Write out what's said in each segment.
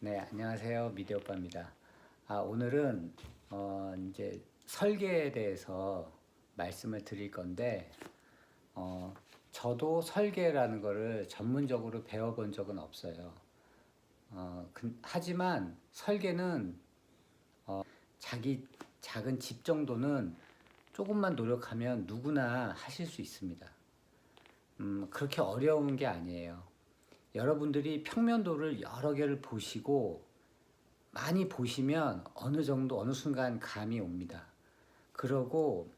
네, 안녕하세요. 미디어오빠입니다. 오늘은 이제 설계에 대해서 말씀을 드릴 건데, 저도 설계라는 거를 전문적으로 배워본 적은 없어요. 하지만 설계는 자기 작은 집 정도는 조금만 노력하면 누구나 하실 수 있습니다. 그렇게 어려운 게 아니에요. 여러분들이 평면도를 여러 개를 보시고 많이 보시면 어느 정도 어느 순간 감이 옵니다. 그러고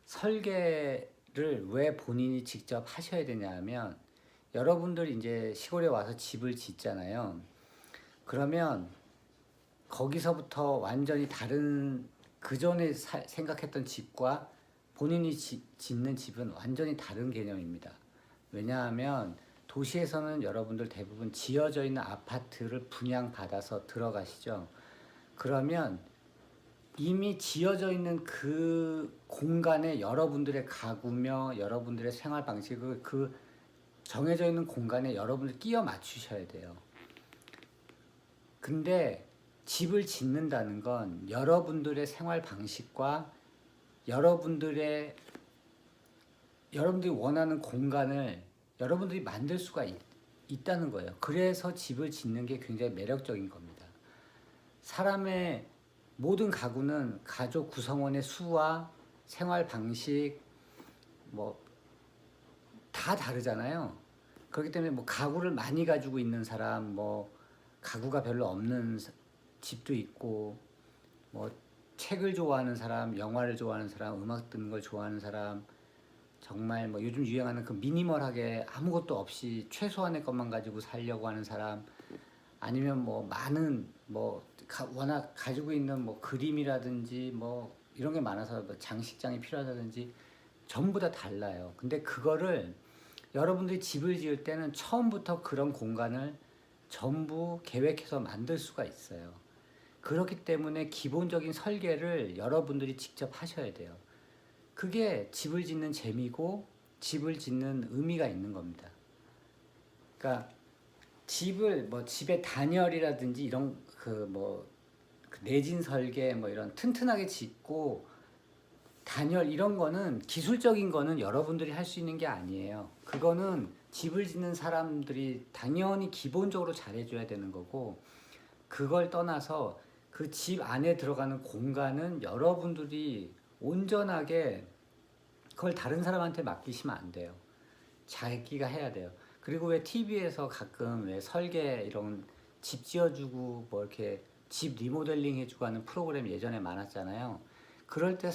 설계를 왜 본인이 직접 하셔야 되냐 하면, 여러분들이 이제 시골에 와서 집을 짓잖아요. 그러면 거기서부터 완전히 다른, 그 전에 생각했던 집과 본인이 짓는 집은 완전히 다른 개념입니다. 왜냐하면 도시에서는 여러분들 대부분 지어져 있는 아파트를 분양받아서 들어가시죠. 그러면 이미 지어져 있는 그 공간에 여러분들의 가구며 여러분들의 생활 방식을 그 정해져 있는 공간에 여러분들 끼워 맞추셔야 돼요. 근데 집을 짓는다는 건 여러분들의 생활 방식과 여러분들의 여러분들이 원하는 공간을 여러분들이 만들 수가 있다는 거예요. 그래서 집을 짓는 게 굉장히 매력적인 겁니다. 사람의 모든 가구는 가족 구성원의 수와 생활 방식 뭐 다 다르잖아요. 그렇기 때문에 뭐 가구를 많이 가지고 있는 사람, 뭐 가구가 별로 없는 집도 있고, 뭐 책을 좋아하는 사람, 영화를 좋아하는 사람, 음악 듣는 걸 좋아하는 사람, 정말 뭐 요즘 유행하는 그 미니멀하게 아무것도 없이 최소한의 것만 가지고 살려고 하는 사람, 아니면 뭐 많은 뭐 워낙 가지고 있는 뭐 그림이라든지 뭐 이런 게 많아서 뭐 장식장이 필요하다든지 전부 다 달라요. 근데 그거를 여러분들이 집을 지을 때는 처음부터 그런 공간을 전부 계획해서 만들 수가 있어요. 그렇기 때문에 기본적인 설계를 여러분들이 직접 하셔야 돼요. 그게 집을 짓는 재미고 집을 짓는 의미가 있는 겁니다. 그러니까 집을 뭐 집의 단열이라든지 이런 그뭐 내진 설계 뭐 이런 튼튼하게 짓고 단열 이런 거는 기술적인 거는 여러분들이 할 수 있는 게 아니에요. 그거는 집을 짓는 사람들이 당연히 기본적으로 잘해줘야 되는 거고, 그걸 떠나서 그 집 안에 들어가는 공간은 여러분들이 온전하게 그걸 다른 사람한테 맡기시면 안 돼요. 자기가 해야 돼요. 그리고 왜 TV에서 가끔 왜 설계 이런 집 지어주고 뭐 이렇게 집 리모델링 해주고 하는 프로그램 예전에 많았잖아요. 그럴 때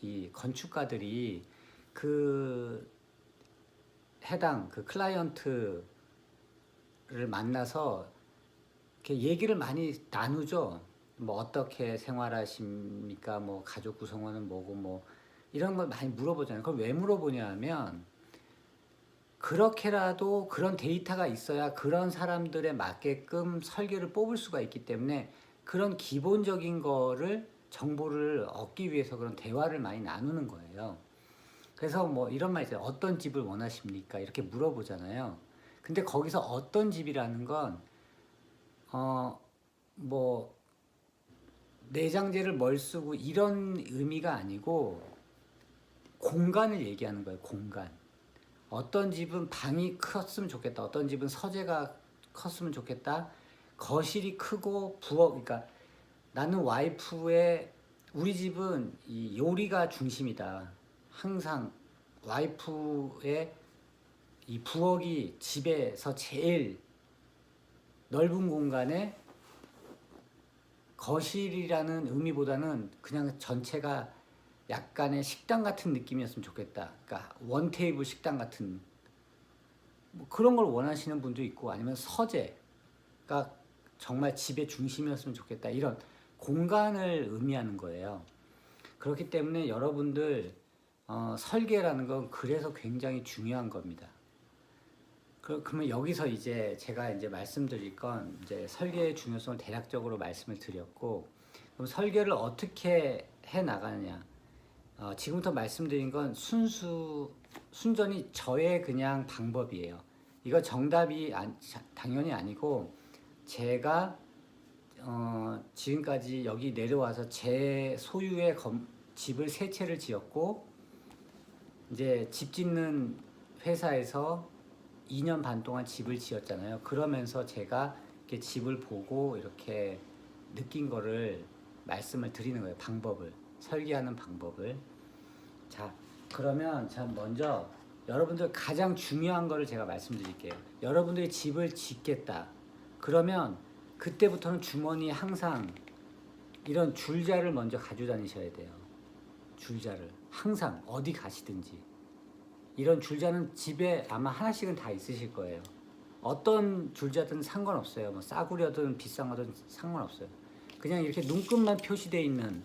이 건축가들이 그 해당 그 클라이언트를 만나서 이렇게 얘기를 많이 나누죠. 뭐 어떻게 생활하십니까? 뭐 가족 구성원은 뭐고 뭐 이런 걸 많이 물어보잖아요. 그걸 왜 물어보냐 하면, 그렇게라도 그런 데이터가 있어야 그런 사람들에 맞게끔 설계를 뽑을 수가 있기 때문에 그런 기본적인 거를 정보를 얻기 위해서 그런 대화를 많이 나누는 거예요. 그래서 뭐 이런 말 있어요. 어떤 집을 원하십니까? 이렇게 물어보잖아요. 근데 거기서 어떤 집이라는 건 뭐 내장재를 뭘 쓰고 이런 의미가 아니고 공간을 얘기하는 거예요. 공간. 어떤 집은 방이 컸으면 좋겠다. 어떤 집은 서재가 컸으면 좋겠다. 거실이 크고 그러니까 나는 와이프의, 우리 집은 이 요리가 중심이다. 항상 와이프의 이 부엌이 집에서 제일 넓은 공간에, 거실이라는 의미보다는 그냥 전체가 약간의 식당 같은 느낌이었으면 좋겠다. 그러니까 원 테이블 식당 같은 뭐 그런 걸 원하시는 분도 있고, 아니면 서재가 정말 집의 중심이었으면 좋겠다. 이런 공간을 의미하는 거예요. 그렇기 때문에 여러분들 설계라는 건 그래서 굉장히 중요한 겁니다. 그러면 여기서 이제 제가 이제 말씀드릴 건 이제 설계의 중요성을 대략적으로 말씀을 드렸고, 그럼 설계를 어떻게 해 나가느냐? 지금부터 말씀드린 건 순전히 저의 그냥 방법이에요. 이거 정답이 당연히 아니고 제가 지금까지 여기 내려와서 제 소유의 집을 세 채를 지었고, 이제 집 짓는 회사에서 2년 반 동안 집을 지었잖아요. 그러면서 제가 이렇게 집을 보고 이렇게 느낀 거를 말씀을 드리는 거예요. 방법을, 설계하는 방법을. 자, 그러면 전 먼저 여러분들 가장 중요한 거를 제가 말씀드릴게요. 여러분들이 집을 짓겠다. 그러면 그때부터는 주머니에 항상 이런 줄자를 먼저 가지고 다니셔야 돼요. 줄자를 항상 어디 가시든지 이런 줄자는 집에 아마 하나씩은 다 있으실 거예요. 어떤 줄자든 상관없어요. 뭐 싸구려든 비싼 거든 상관없어요. 그냥 이렇게 눈금만 표시되어 있는,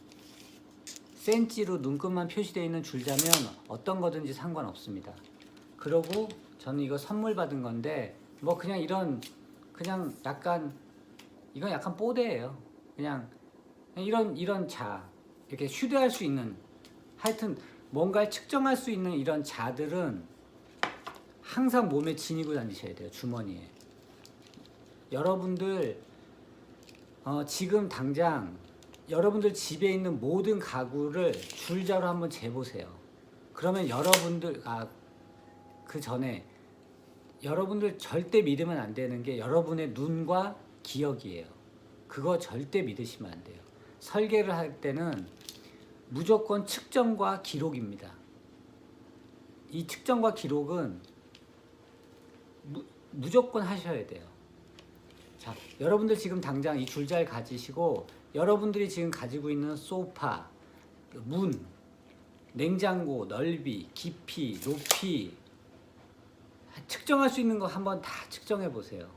센치로 눈금만 표시되어 있는 줄자면 어떤 거든지 상관없습니다. 그러고 저는 이거 선물 받은 건데, 뭐 그냥 그냥 약간 이건 약간 뽀대예요. 그냥 이런 자, 이렇게 휴대할 수 있는, 하여튼 뭔가를 측정할 수 있는 이런 자들은 항상 몸에 지니고 다니셔야 돼요. 주머니에. 여러분들 지금 당장 여러분들 집에 있는 모든 가구를 줄자로 한번 재보세요. 그러면 여러분들 그 전에 여러분들 절대 믿으면 안 되는 게 여러분의 눈과 기억이에요. 그거 절대 믿으시면 안 돼요. 설계를 할 때는 무조건 측정과 기록입니다. 이 측정과 기록은 무조건 하셔야 돼요. 자, 여러분들 지금 당장 이 줄자를 가지시고 여러분들이 지금 가지고 있는 소파, 문, 냉장고, 넓이, 깊이, 높이 측정할 수 있는 거 한번 다 측정해 보세요.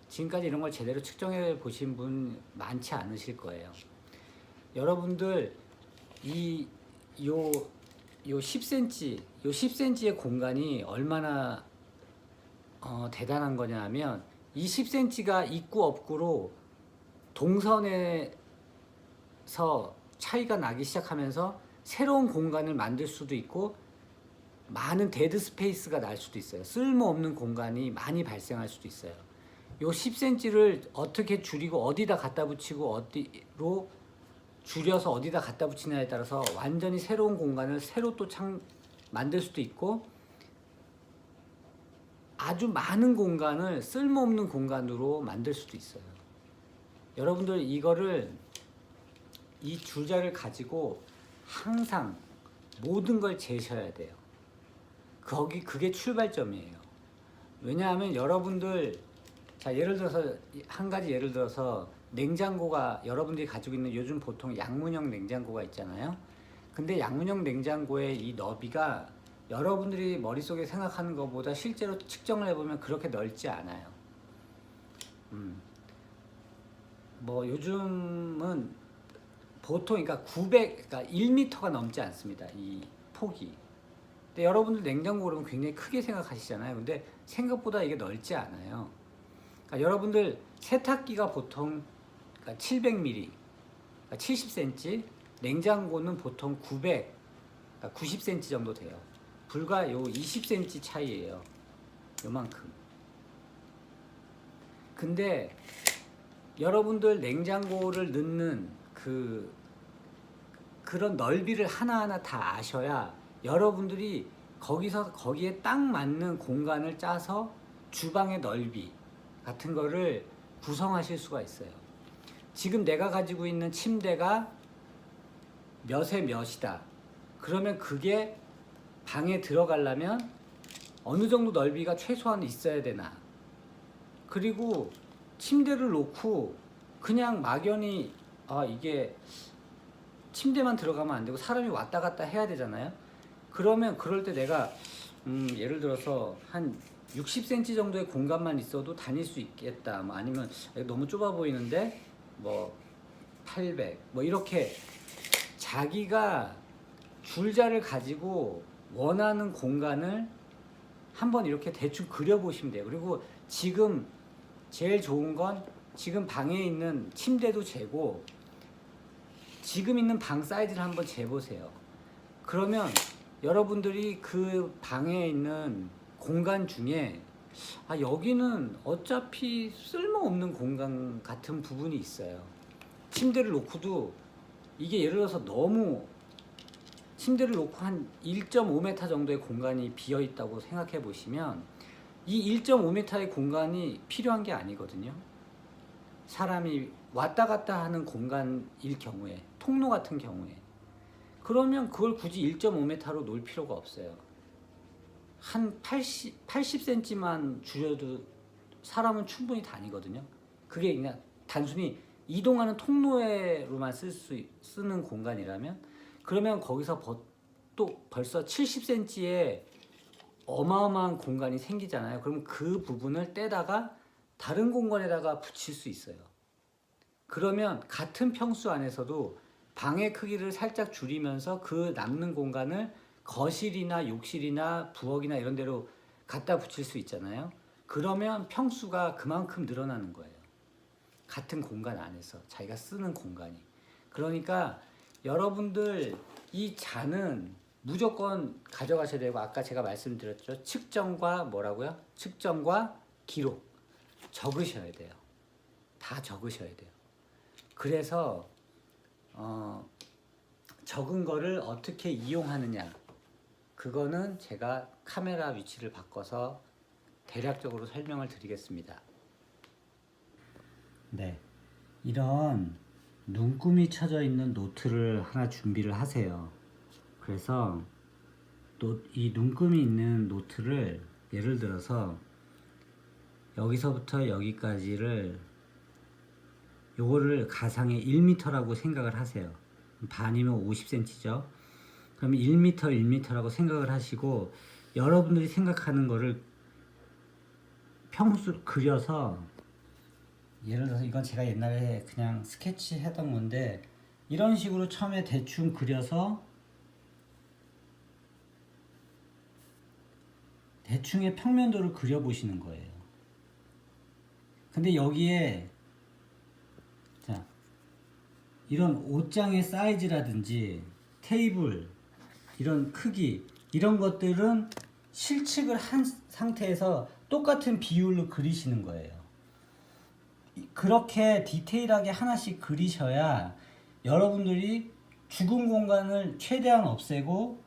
지금까지 이런 걸 제대로 측정해 보신 분 많지 않으실 거예요. 여러분들 요 10cm의 공간이 얼마나 대단한 거냐 하면, 이 10cm가 있고 없고로 동선에서 차이가 나기 시작하면서 새로운 공간을 만들 수도 있고 많은 데드 스페이스가 날 수도 있어요. 쓸모없는 공간이 많이 발생할 수도 있어요. 요 10cm를 어떻게 줄이고 어디다 갖다 붙이고 어디로 줄여서 어디다 갖다 붙이냐에 따라서 완전히 새로운 공간을 새로 또 만들 수도 있고, 아주 많은 공간을 쓸모없는 공간으로 만들 수도 있어요. 여러분들 이 줄자를 가지고 항상 모든 걸 재셔야 돼요. 그게 출발점이에요. 왜냐하면 여러분들, 자, 한 가지 예를 들어서 냉장고가 여러분들이 가지고 있는, 요즘 보통 양문형 냉장고가 있잖아요. 근데 양문형 냉장고의 이 너비가 여러분들이 머릿속에 생각하는 것보다 실제로 측정을 해보면 그렇게 넓지 않아요. 뭐 요즘은 보통 그러니까 1m가 넘지 않습니다. 이 폭이. 근데 여러분들 냉장고 그러면 굉장히 크게 생각하시잖아요. 근데 생각보다 이게 넓지 않아요. 그러니까 여러분들 세탁기가 보통 700mm, 70cm, 냉장고는 보통 90cm 정도 돼요. 불과 요 20cm 차이예요. 요만큼. 근데 여러분들 냉장고를 넣는 그런 넓이를 하나하나 다 아셔야 여러분들이 거기에 딱 맞는 공간을 짜서 주방의 넓이 같은 거를 구성하실 수가 있어요. 지금 내가 가지고 있는 침대가 몇에 몇이다. 그러면 그게 방에 들어가려면 어느 정도 넓이가 최소한 있어야 되나. 그리고 침대를 놓고 그냥 막연히 이게 침대만 들어가면 안 되고 사람이 왔다 갔다 해야 되잖아요. 그러면 그럴 때 내가 예를 들어서 한 60cm 정도의 공간만 있어도 다닐 수 있겠다. 뭐 아니면 너무 좁아 보이는데 뭐 800, 뭐 이렇게 자기가 줄자를 가지고 원하는 공간을 한번 이렇게 대충 그려보시면 돼요. 그리고 지금 제일 좋은 건 지금 방에 있는 침대도 재고 지금 있는 방 사이즈를 한번 재보세요. 그러면 여러분들이 그 방에 있는 공간 중에 여기는 어차피 쓸모없는 공간 같은 부분이 있어요. 침대를 놓고도 이게 예를 들어서 너무 침대를 놓고 한 1.5m 정도의 공간이 비어 있다고 생각해 보시면 이 1.5m의 공간이 필요한 게 아니거든요. 사람이 왔다 갔다 하는 공간일 경우에, 통로 같은 경우에, 그러면 그걸 굳이 1.5m로 놓을 필요가 없어요. 한 80cm만 줄여도 사람은 충분히 다니거든요. 그게 그냥 단순히 이동하는 통로로만 쓰는 공간이라면, 그러면 거기서 또 벌써 70cm의 어마어마한 공간이 생기잖아요. 그럼 그 부분을 떼다가 다른 공간에다가 붙일 수 있어요. 그러면 같은 평수 안에서도 방의 크기를 살짝 줄이면서 그 남는 공간을 거실이나 욕실이나 부엌이나 이런 데로 갖다 붙일 수 있잖아요. 그러면 평수가 그만큼 늘어나는 거예요. 같은 공간 안에서 자기가 쓰는 공간이. 그러니까 여러분들 이 잔은 무조건 가져가셔야 되고, 아까 제가 말씀드렸죠. 측정과 뭐라고요? 측정과 기록 적으셔야 돼요. 다 적으셔야 돼요. 그래서 적은 거를 어떻게 이용하느냐, 그거는 제가 카메라 위치를 바꿔서 대략적으로 설명을 드리겠습니다. 네, 이런 눈금이 쳐져 있는 노트를 하나 준비를 하세요. 그래서 이 눈금이 있는 노트를 예를 들어서 여기서부터 여기까지를, 요거를 가상의 1m라고 생각을 하세요. 반이면 50cm죠. 그럼 1m, 1m라고 생각을 하시고, 여러분들이 생각하는 거를 평수 그려서, 예를 들어서 이건 제가 옛날에 그냥 스케치 했던 건데, 이런 식으로 처음에 대충 그려서 대충의 평면도를 그려보시는 거예요. 근데 여기에 자, 이런 옷장의 사이즈라든지 테이블, 이런 크기, 이런 것들은 실측을 한 상태에서 똑같은 비율로 그리시는 거예요. 그렇게 디테일하게 하나씩 그리셔야 여러분들이 죽은 공간을 최대한 없애고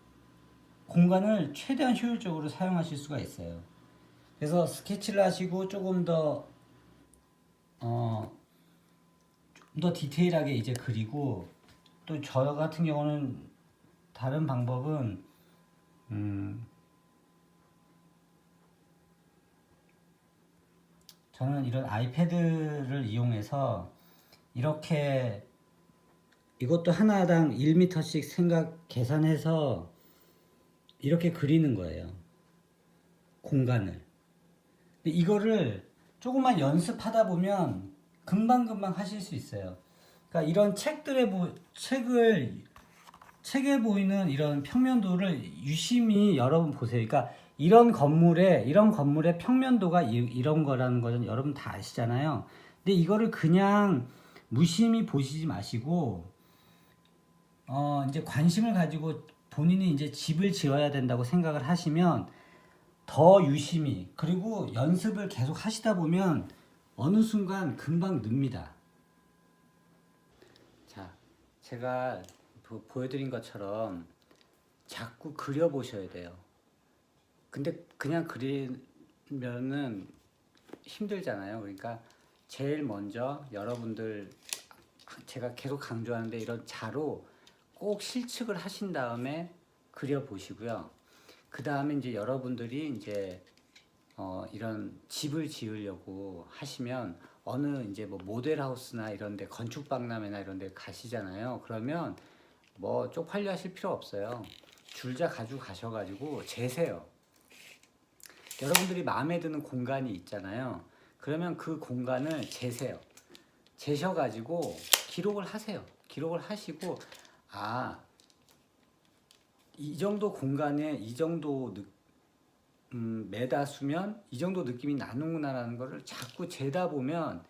공간을 최대한 효율적으로 사용하실 수가 있어요. 그래서 스케치를 하시고 조금 더 디테일하게 이제 그리고, 또 저 같은 경우는 다른 방법은 저는 이런 아이패드를 이용해서 이렇게, 이것도 하나당 1m씩 계산해서 이렇게 그리는 거예요. 공간을. 근데 이거를 조금만 연습하다 보면 금방금방 하실 수 있어요. 그러니까 이런 책에 보이는 이런 평면도를 유심히 여러분 보세요. 그러니까 이런 건물의 평면도가 이런 거라는 거는 여러분 다 아시잖아요. 근데 이거를 그냥 무심히 보시지 마시고, 이제 관심을 가지고 본인이 이제 집을 지어야 된다고 생각을 하시면 더 유심히, 그리고 연습을 계속 하시다 보면 어느 순간 금방 늡니다. 자, 제가 보여드린 것처럼 자꾸 그려보셔야 돼요. 근데 그냥 그리면은 힘들잖아요. 그러니까 제일 먼저 여러분들, 제가 계속 강조하는데, 이런 자로 꼭 실측을 하신 다음에 그려보시고요. 그 다음에 이제 여러분들이 이제 이런 집을 지으려고 하시면 어느 이제 뭐 모델하우스나 이런 데, 건축박람회나 이런 데 가시잖아요. 그러면 뭐 쪽팔려 하실 필요 없어요. 줄자 가지고 가셔가지고 재세요. 여러분들이 마음에 드는 공간이 있잖아요. 그러면 그 공간을 재세요. 재셔가지고 기록을 하세요. 기록을 하시고, 이 정도 공간에 이 정도 메다수면 이 정도 느낌이 나는구나라는 거를 자꾸 재다 보면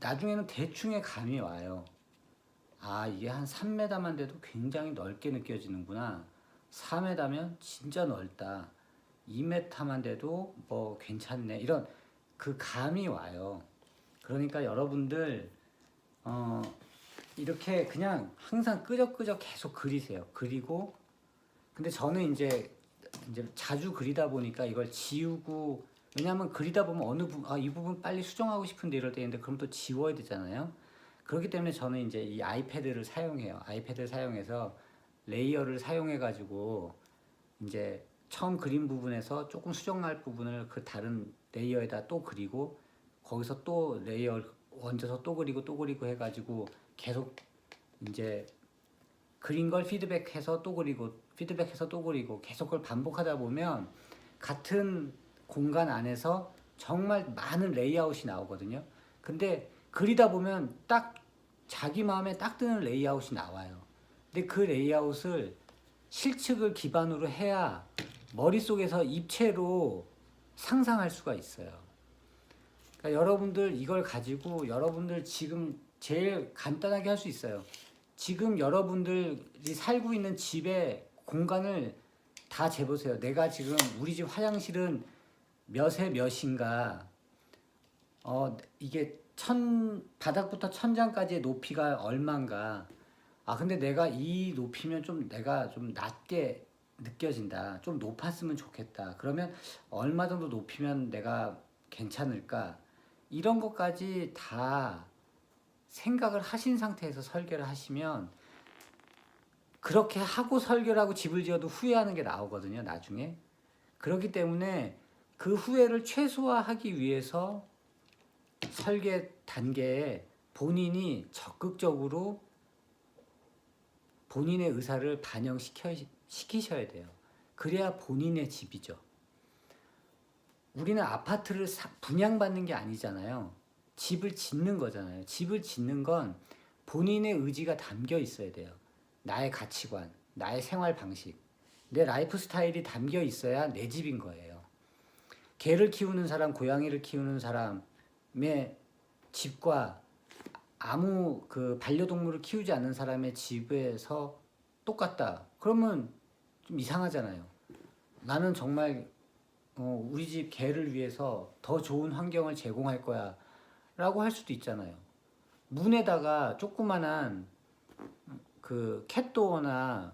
나중에는 대충의 감이 와요. 이게 한 3m만 돼도 굉장히 넓게 느껴지는구나. 4m면 진짜 넓다. 2m만 돼도 뭐 괜찮네 이런 그 감이 와요. 그러니까 여러분들 이렇게 그냥 항상 끄적끄적 계속 그리세요. 그리고 근데 저는 이제 자주 그리다 보니까 이걸 지우고, 왜냐하면 그리다 보면 이 부분 빨리 수정하고 싶은데 이럴 때 있는데 그럼 또 지워야 되잖아요. 그렇기 때문에 저는 이제 이 아이패드를 사용해요. 아이패드를 사용해서 레이어를 사용해 가지고 이제 처음 그린 부분에서 조금 수정할 부분을 그 다른 레이어에다 또 그리고 거기서 또 레이어 얹어서 또 그리고 또 그리고 해가지고 계속 이제 그린 걸 피드백해서 또 그리고 피드백해서 또 그리고 계속 그걸 반복하다 보면 같은 공간 안에서 정말 많은 레이아웃이 나오거든요. 근데 그리다 보면 딱 자기 마음에 딱 드는 레이아웃이 나와요. 근데 그 레이아웃을 실측을 기반으로 해야 머릿속에서 입체로 상상할 수가 있어요. 그러니까 여러분들 이걸 가지고 여러분들 지금 제일 간단하게 할 수 있어요. 지금 여러분들이 살고 있는 집의 공간을 다 재보세요. 내가 지금 우리 집 화장실은 몇에 몇인가, 이게 바닥부터 천장까지의 높이가 얼만가. 근데 내가 이 높이면 좀 내가 좀 낮게 느껴진다. 좀 높았으면 좋겠다. 그러면 얼마 정도 높이면 내가 괜찮을까? 이런 것까지 다 생각을 하신 상태에서 설계를 하시면, 그렇게 하고 설계를 하고 집을 지어도 후회하는 게 나오거든요, 나중에. 그렇기 때문에 그 후회를 최소화하기 위해서 설계 단계에 본인이 적극적으로 본인의 의사를 반영시키셔야 돼요. 그래야 본인의 집이죠. 우리는 아파트를 분양받는 게 아니잖아요. 집을 짓는 거잖아요. 집을 짓는 건 본인의 의지가 담겨 있어야 돼요. 나의 가치관, 나의 생활 방식, 내 라이프 스타일이 담겨 있어야 내 집인 거예요. 개를 키우는 사람, 고양이를 키우는 사람의 집과 아무 그 반려동물을 키우지 않는 사람의 집에서 똑같다. 그러면 좀 이상하잖아요. 나는 정말 우리 집 개를 위해서 더 좋은 환경을 제공할 거야 라고 할 수도 있잖아요. 문에다가 조그만한 그 캣도어나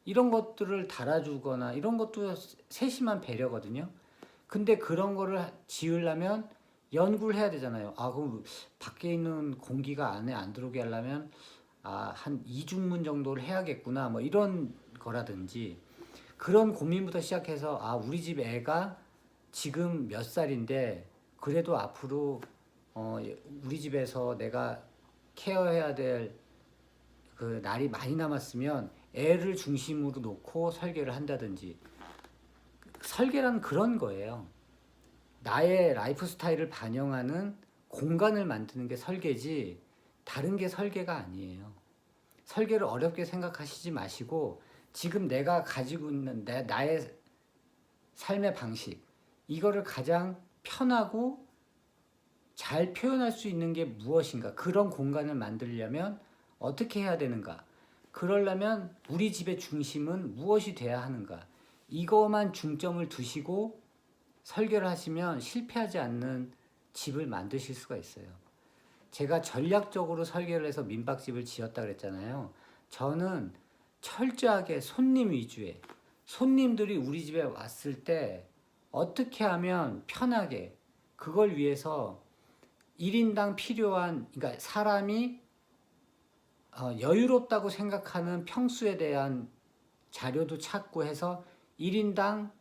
이런 것들을 달아주거나 이런 것도 세심한 배려거든요. 근데 그런 거를 지으려면 연구를 해야 되잖아요. 그럼 밖에 있는 공기가 안에 안 들어오게 하려면 한 이중문 정도를 해야겠구나. 뭐 이런 거라든지 그런 고민부터 시작해서 우리 집 애가 지금 몇 살인데 그래도 앞으로 우리 집에서 내가 케어해야 될 그 날이 많이 남았으면 애를 중심으로 놓고 설계를 한다든지. 설계란 그런 거예요. 나의 라이프 스타일을 반영하는 공간을 만드는 게 설계지 다른 게 설계가 아니에요. 설계를 어렵게 생각하시지 마시고 지금 내가 가지고 있는 나의 삶의 방식, 이거를 가장 편하고 잘 표현할 수 있는 게 무엇인가, 그런 공간을 만들려면 어떻게 해야 되는가, 그러려면 우리 집의 중심은 무엇이 돼야 하는가, 이거만 중점을 두시고 설계를 하시면 실패하지 않는 집을 만드실 수가 있어요. 제가 전략적으로 설계를 해서 민박집을 지었다 그랬잖아요. 저는 철저하게 손님 위주의, 손님들이 우리 집에 왔을 때 어떻게 하면 편하게, 그걸 위해서 1인당 필요한, 그러니까 사람이 여유롭다고 생각하는 평수에 대한 자료도 찾고 해서 1인당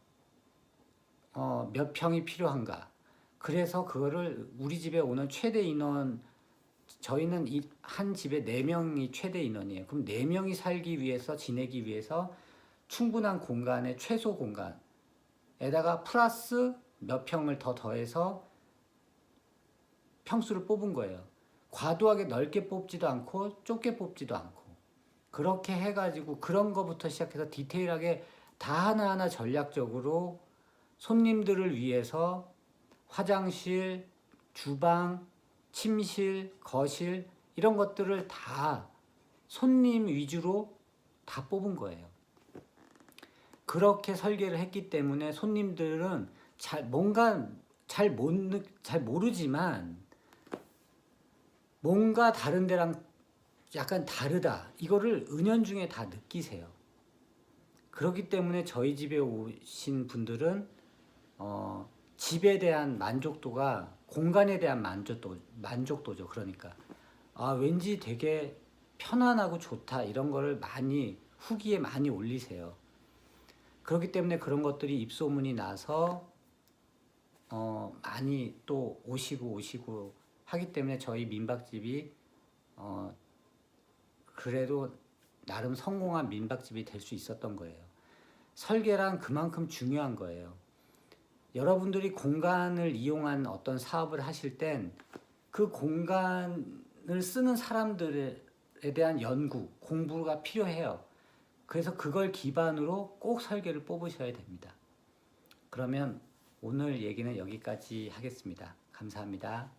몇 평이 필요한가. 그래서 그거를 우리 집에 오는 최대 인원, 저희는 한 집에 4명이 최대 인원이에요. 그럼 4명이 살기 위해서, 지내기 위해서 충분한 공간의 최소 공간에다가 플러스 몇 평을 더 더해서 평수를 뽑은 거예요. 과도하게 넓게 뽑지도 않고 좁게 뽑지도 않고, 그렇게 해가지고 그런 거부터 시작해서 디테일하게 다 하나하나 전략적으로 손님들을 위해서 화장실, 주방, 침실, 거실 이런 것들을 다 손님 위주로 다 뽑은 거예요. 그렇게 설계를 했기 때문에 손님들은 잘 모르지만 뭔가 다른 데랑 약간 다르다. 이거를 은연중에 다 느끼세요. 그렇기 때문에 저희 집에 오신 분들은 집에 대한 만족도가 공간에 대한 만족도죠. 그러니까 왠지 되게 편안하고 좋다 이런 거를 많이 후기에 많이 올리세요. 그렇기 때문에 그런 것들이 입소문이 나서 많이 또 오시고 하기 때문에 저희 민박집이 그래도 나름 성공한 민박집이 될 수 있었던 거예요. 설계란 그만큼 중요한 거예요. 여러분들이 공간을 이용한 어떤 사업을 하실 땐 그 공간을 쓰는 사람들에 대한 연구, 공부가 필요해요. 그래서 그걸 기반으로 꼭 설계를 뽑으셔야 됩니다. 그러면 오늘 얘기는 여기까지 하겠습니다. 감사합니다.